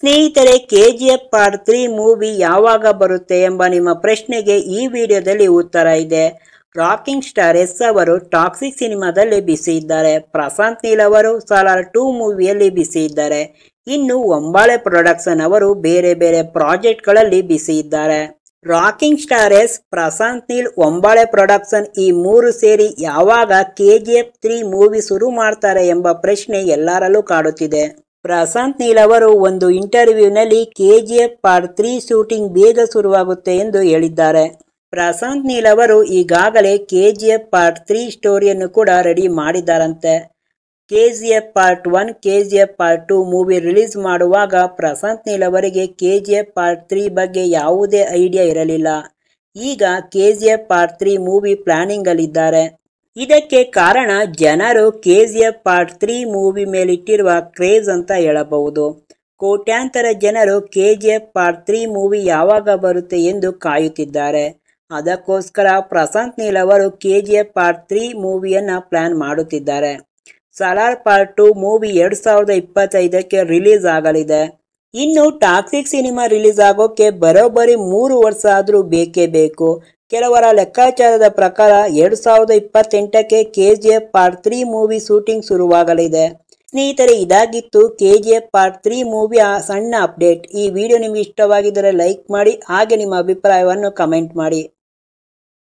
ಸ್ನೇಹಿತರೆ, KGF part 3 movie ಯಾವಾಗ ಬರುತ್ತೆ ಎಂಬ ನಿಮ್ಮ ಪ್ರಶ್ನೆಗೆ ಈ ವಿಡಿಯೋದಲ್ಲಿ ಉತ್ತರ ಇದೆ. ರಾಕಿಂಗ್ ಸ್ಟಾರ್ ಎಸ್ ಅವರು ಟಾಕ್ಸಿಕ್ ಸಿನಿಮಾದಲ್ಲಿ ಬಿಸಿ ಇದ್ದಾರೆ. ಪ್ರಶಾಂತ್ ನೀಲ್ ಅವರು ಸಲಾರ್ 2 ಮೂವಿಯಲ್ಲಿ ಬಿಸಿ ಇದ್ದಾರೆ. ಇನ್ನು ಒಂಬಾಳೆ ಪ್ರೊಡಕ್ಷನ್ ಅವರು ಬೇರೆ ಬೇರೆ ಪ್ರಾಜೆಕ್ಟ್ಗಳಲ್ಲಿ ಬಿಸಿ ಇದ್ದಾರೆ. Rocking star Yash, Prashanth Neel, Hombale production ಈ ಮೂರು ಸೇರಿ ಯಾವಾಗ ಕೆಜಿಎಫ್ 3 ಮೂವಿ ಶುರು ಮಾಡ್ತಾರೆ ಎಂಬ ಪ್ರಶ್ನೆ ಎಲ್ಲರಲ್ಲೂ ಕಾಡುತ್ತಿದೆ. ಪ್ರಶಾಂತ್ ನೀಲ್ ಅವರು ಒಂದು ಇಂಟರ್ವ್ಯೂನಲ್ಲಿ ಕೆಜಿಎಫ್ ಪಾರ್ಟ್ 3 ಶೂಟಿಂಗ್ ಬೇಗ ಶುರುವಾಗುತ್ತೆ ಎಂದು ಹೇಳಿದ್ದಾರೆ. ಪ್ರಶಾಂತ್ ನೀಲ್ ಅವರು ಈಗಾಗಲೇ ಕೆಜಿಎಫ್ ಪಾರ್ಟ್ 3 ಸ್ಟೋರಿಯನ್ನು ಕೂಡ ರೆಡಿ ಮಾಡಿದ್ದಾರಂತೆ. KGF part 1, KGF part 2 movie release ಮಾಡುವಾಗ ಪ್ರಶಾಂತ್ ನೀಲ್ ಅವರಿಗೆ ಕೆಜಿಎಫ್ ಪಾರ್ಟ್ 3 ಬಗ್ಗೆ ಯಾವುದೇ ಐಡಿಯಾ ಇರಲಿಲ್ಲ. ಈಗ ಕೆಜಿಎಫ್ ಪಾರ್ಟ್ 3 ಮೂವಿ ಪ್ಲಾನಿಂಗ್ ಅಲ್ಲಿದ್ದಾರೆ. ಇದಕ್ಕೆ ಕಾರಣ ಜನರು ಕೆಜಿಎಫ್ ಪಾರ್ಟ್ 3 ಮೂವಿ ಮೇಲಿಟ್ಟಿರುವ ಕ್ರೇಜ್ ಅಂತ ಹೇಳಬಹುದು. ಕೋಟ್ಯಾಂತರ ಜನರು ಕೆಜಿಎಫ್ ಪಾರ್ಟ್ 3 ಮೂವಿ ಯಾವಾಗ ಬರುತ್ತೆ ಎಂದು ಕಾಯುತ್ತಿದ್ದಾರೆ. ಅದಕ್ಕೋಸ್ಕರ ಪ್ರಶಾಂತ್ ನೀಲ್ ಅವರು ಕೆಜಿಎಫ್ ಪಾರ್ಟ್ 3 ಮೂವಿಯನ್ನ ಪ್ಲಾನ್ ಮಾಡುತ್ತಿದ್ದಾರೆ. ಸಲಾರ್ ಪಾರ್ಟ್ 2 ಮೂವಿ 2025ಕ್ಕೆ ರಿಲೀಸ್ ಆಗಲಿದೆ. ಇನ್ನು ಟಾಕ್ಸಿಕ್ ಸಿನಿಮಾ ರಿಲೀಸ್ ಆಗೋಕೆ ಬರೋಬ್ಬರಿ 3 ವರ್ಷ ಆದ್ರೂ ಬೇಕೇ ಬೇಕು. ಕೆಲವರ ಲೆಕ್ಕಾಚಾರದ ಪ್ರಕಾರ 2028ಕ್ಕೆ ಕೆಜಿಎಫ್ ಪಾರ್ಟ್ 3 ಮೂವಿ ಶೂಟಿಂಗ್ ಶುರುವಾಗಲಿದೆ. ಸ್ನೇಹಿತರೆ, ಇದಾಗಿತ್ತು ಕೆಜಿಎಫ್ ಪಾರ್ಟ್ 3 ಮೂವಿಯ ಸಣ್ಣ ಅಪ್ಡೇಟ್. ಈ ವಿಡಿಯೋ ನಿಮಗೆ ಇಷ್ಟವಾಗಿದ್ದರೆ ಲೈಕ್ ಮಾಡಿ, ಹಾಗೆ ನಿಮ್ಮ ಅಭಿಪ್ರಾಯವನ್ನು ಕಮೆಂಟ್ ಮಾಡಿ.